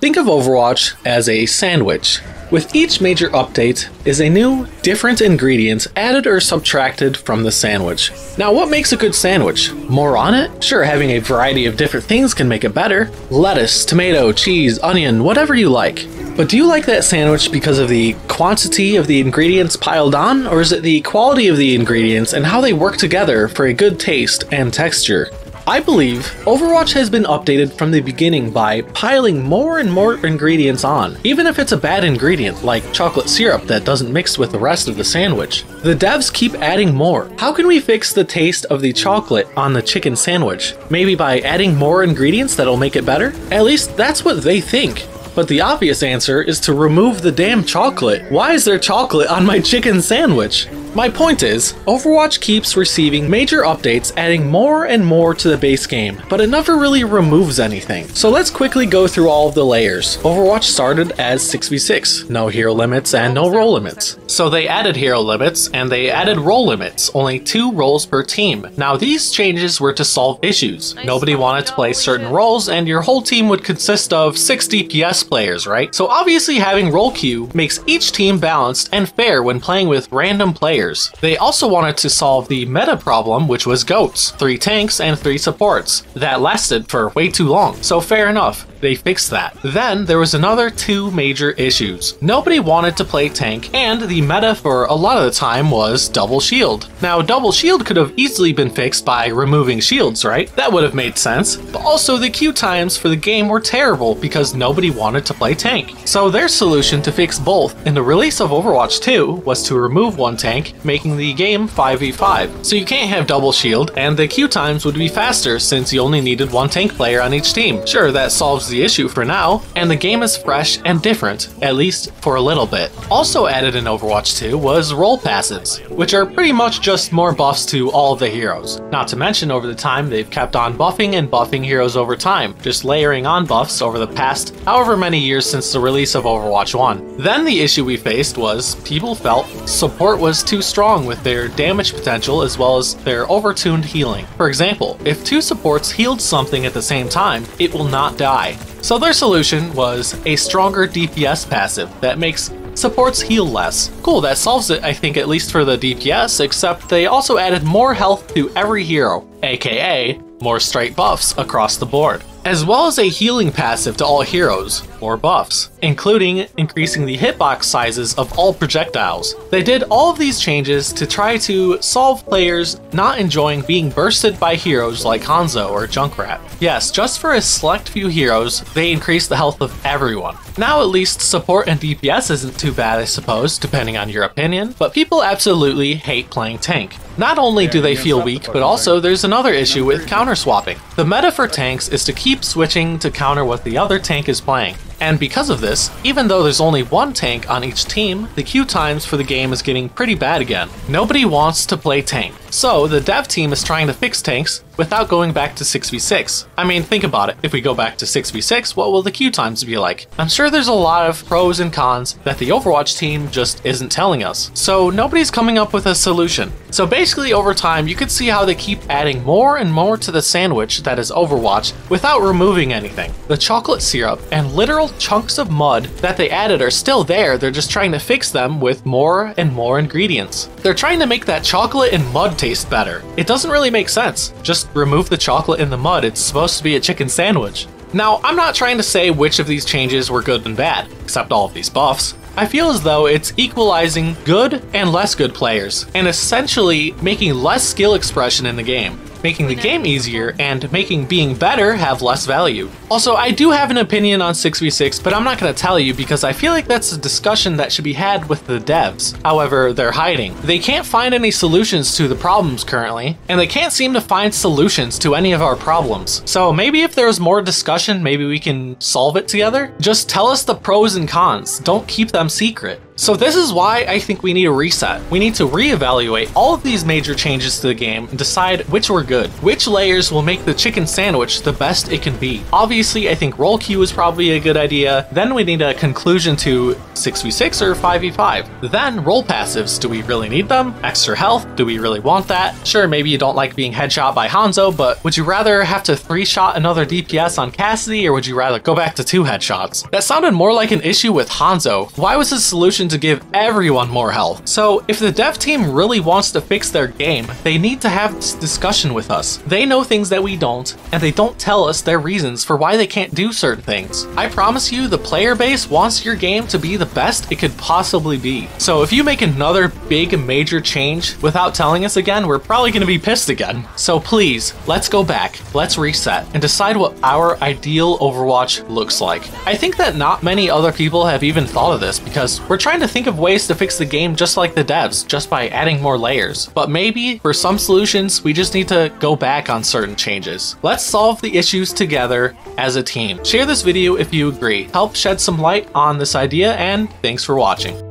Think of Overwatch as a sandwich. With each major update is a new, different ingredient added or subtracted from the sandwich. Now, what makes a good sandwich? More on it? Sure, having a variety of different things can make it better. Lettuce, tomato, cheese, onion, whatever you like. But do you like that sandwich because of the quantity of the ingredients piled on, or is it the quality of the ingredients and how they work together for a good taste and texture? I believe Overwatch has been updated from the beginning by piling more and more ingredients on, even if it's a bad ingredient like chocolate syrup that doesn't mix with the rest of the sandwich. The devs keep adding more. How can we fix the taste of the chocolate on the chicken sandwich? Maybe by adding more ingredients that'll make it better? At least that's what they think. But the obvious answer is to remove the damn chocolate. Why is there chocolate on my chicken sandwich? My point is, Overwatch keeps receiving major updates adding more and more to the base game, but it never really removes anything. So let's quickly go through all of the layers. Overwatch started as 6v6, no hero limits and no role limits. So they added hero limits and they added role limits, only 2 roles per team. Now these changes were to solve issues. Nobody wanted to play certain roles and your whole team would consist of 6 DPS players, right? So obviously having role queue makes each team balanced and fair when playing with random players. They also wanted to solve the meta problem, which was GOATs, 3 tanks and 3 supports. That lasted for way too long, so fair enough. They fixed that. Then there was another 2 major issues. Nobody wanted to play tank, and the meta for a lot of the time was double shield. Now double shield could have easily been fixed by removing shields, right? That would have made sense. But also the queue times for the game were terrible because nobody wanted to play tank. So their solution to fix both in the release of Overwatch 2 was to remove 1 tank, making the game 5v5. So you can't have double shield, and the queue times would be faster since you only needed 1 tank player on each team. Sure, that solves the issue for now, and the game is fresh and different, at least for a little bit. Also added in Overwatch 2 was role passives, which are pretty much just more buffs to all of the heroes. Not to mention over the time they've kept on buffing and buffing heroes over time, just layering on buffs over the past however many years since the release of Overwatch 1. Then the issue we faced was people felt support was too strong with their damage potential as well as their overtuned healing. For example, if 2 supports healed something at the same time, it will not die. So their solution was a stronger DPS passive that makes supports heal less. Cool, that solves it I think at least for the DPS, except they also added more health to every hero, aka more straight buffs across the board, as well as a healing passive to all heroes, more buffs, including increasing the hitbox sizes of all projectiles. They did all of these changes to try to solve players not enjoying being bursted by heroes like Hanzo or Junkrat. Yes, just for a select few heroes, they increased the health of everyone. Now at least support and DPS isn't too bad I suppose, depending on your opinion, but people absolutely hate playing tank. Not only do they feel weak, but also there's another issue with counter swapping. The meta for tanks is to keep switching to counter what the other tank is playing. And because of this, even though there's only 1 tank on each team, the queue times for the game is getting pretty bad again. Nobody wants to play tank. So the dev team is trying to fix tanks without going back to 6v6. I mean, think about it. If we go back to 6v6, what will the queue times be like? I'm sure there's a lot of pros and cons that the Overwatch team just isn't telling us. So nobody's coming up with a solution. So basically over time, you could see how they keep adding more and more to the sandwich that is Overwatch without removing anything. The chocolate syrup and literal chunks of mud that they added are still there, they're just trying to fix them with more and more ingredients. They're trying to make that chocolate and mud taste better. It doesn't really make sense. Just remove the chocolate in the mud, it's supposed to be a chicken sandwich. Now, I'm not trying to say which of these changes were good and bad, except all of these buffs. I feel as though it's equalizing good and less good players, and essentially making less skill expression in the game, making the game easier and making being better have less value. Also, I do have an opinion on 6v6, but I'm not going to tell you because I feel like that's a discussion that should be had with the devs. However, they're hiding. They can't find any solutions to the problems currently, and they can't seem to find solutions to any of our problems. So maybe if there's more discussion, maybe we can solve it together? Just tell us the pros and cons, don't keep them secret. So this is why I think we need a reset. We need to reevaluate all of these major changes to the game and decide which were good. Which layers will make the chicken sandwich the best it can be. Obviously, I think roll queue is probably a good idea. Then we need a conclusion to 6v6 or 5v5. Then roll passives. Do we really need them? Extra health? Do we really want that? Sure, maybe you don't like being headshot by Hanzo, but would you rather have to 3-shot another DPS on Cassidy, or would you rather go back to 2 headshots? That sounded more like an issue with Hanzo. Why was his solution to give everyone more health? So if the dev team really wants to fix their game, they need to have this discussion with us. They know things that we don't, and they don't tell us their reasons for why they can't do certain things. I promise you, the player base wants your game to be the best it could possibly be. So if you make another big major change without telling us again, we're probably going to be pissed again. So please, let's go back, let's reset, and decide what our ideal Overwatch looks like. I think that not many other people have even thought of this, because we're trying to think of ways to fix the game just like the devs, just by adding more layers. But maybe, for some solutions, we just need to go back on certain changes. Let's solve the issues together as a team. Share this video if you agree. Help shed some light on this idea, and thanks for watching.